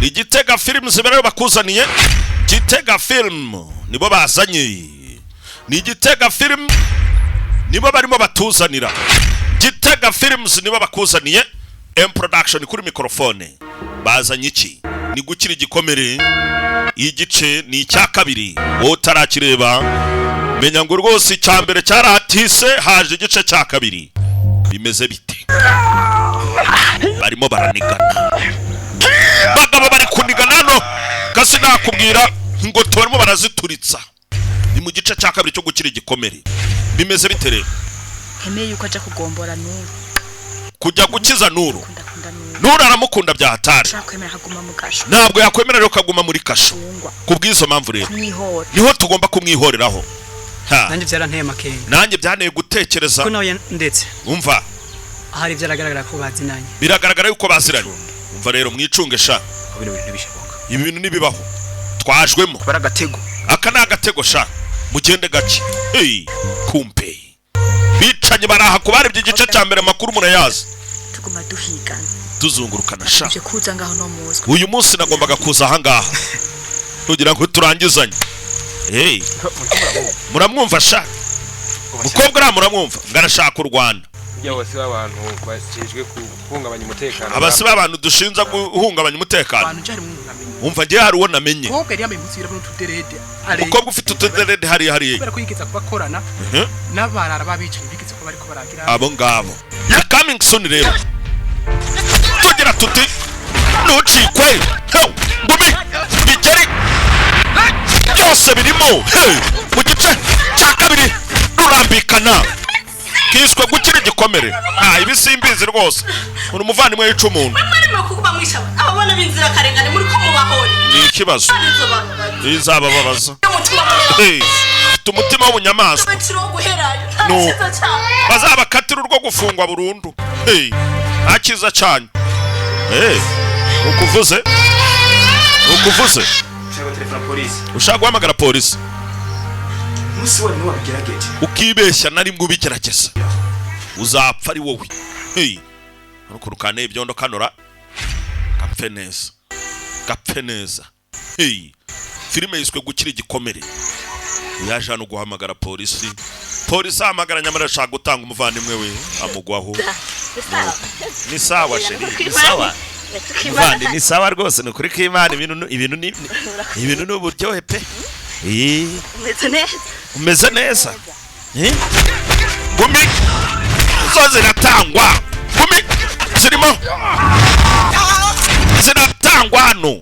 ni GITEGA Films bero bakuzaniye GITEGA Film nibo bazanye ni GITEGA Film nibo barimo batuzanira GITEGA Films nibo bakuzaniye M Production kuri microphone bazanye iki ni gukira igikomere igice ni icya kabiri utarakireba menya ngo rwose icyambere cyaratise haje igice cya kabiri bimeze bite barimo baranigana bagabo bari kunigana no kasi nakubwira ngo tubarimo barazituritsa ni mu gice cya kabiri cyo gukira igikomere bimeze bite rero hemeye yuko aje kugombora Nour kujya gukiza Nour Nour aramukunda bya hatari ntabwo yakwemera rero kaguma muri kasho kubwizo mpamvu rero niho tugomba kumwihoreraho nanjye byaranteye makenga nanjye byaneye gutekereza ko nawe ndetse umva ahari byaragaragara ko bazinanye biragaragara yuko baziranye umva rero mwicunge sha ibi bintu nibibaho twajwemo baragatego aka nagatego sha mugende gake kumpe bicanye baraha kubari by'igice cya mbere makuru murayazi tuguma duhigana tuzungurukana sha je kuza ngaho no muzwe uyu munsi nagombaga kuza aha ngaha kugira ngo turangizanye muramwumva sha mukobwa muramwumva ngarashaka u Rwanda yose abantu basijwe kuhungabanya umutekano abasi babantu dushinza guhungabanya umutekano umva ngiye hari uwo namenye mukobwa ufite utuderede hari kwikiza kubakorana n'abarara babicaye bikiza ko bari ko baragira abo ngabo ya coming soon rero tugira tuti ntucikwe ngumi bigeri byose birimo mu gice cya kabiri rurambikana kiswe gukira igikomere ibisimbizi rwose uri umuvandimwe yica umuntu ababona binzira karengane muri ko mubahore ni ikibazo izabababaza umutima w'ubunyamaswa bazabakatira urwo gufungwa burundu akiza cyane ukuvuze ushaka guhamagara polisi ukibeshya nari mbwo ubigerageza uzapfa ari wowe kurukane ibyondo kanura gapfe neza filime yiswe gukira igikomere yaje hano guhamagara polisi ahamagara nyamara ashaka gutanga umuvandimwe we amugwaho ni sawa sheri ni sawa muvandi ni sawa rwose ni kuri k'Imana ibintu ni uburyohe pe umeze neza gumi zo ziratangwa gumi zirimo ziratangwa hano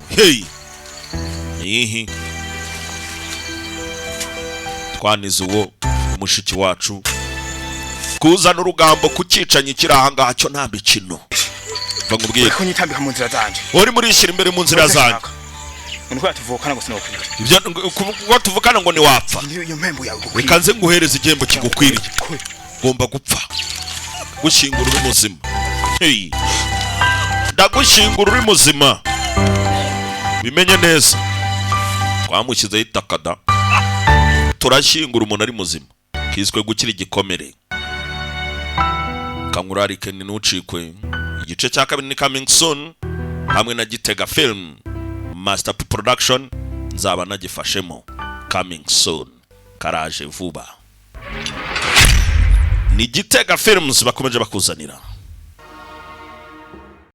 twanize uwo mushiki wacu kuzana urugambo kukicanyi kiri aha ngaha cyo nta mikino bangubwiye ko nyitambika mu nzira zanje uri muri shira imbere mu nzira zanje Niko tuvukana ngo sinokwira. Ibyo ngo tuvukana ngo ni wapfa. Iyo mpembo yawe. Ikanze nguhereza igihembo kigukwiriye. Gomba gupfa. Gushingura uri muzima. Hey. Ndagushingura uri muzima. Bimenye neza. Twamushyize itakada. Turashingura umuntu ari muzima. Kiswe gukira igikomere. Kangurarike ni nucikwe. Igice cya kabiri ni coming soon. Hamwe na GITEGA Film Master P Production nzaba nagifashemo coming soon karaje vuba. Ni GITEGA Films bakomeje bakuzanira.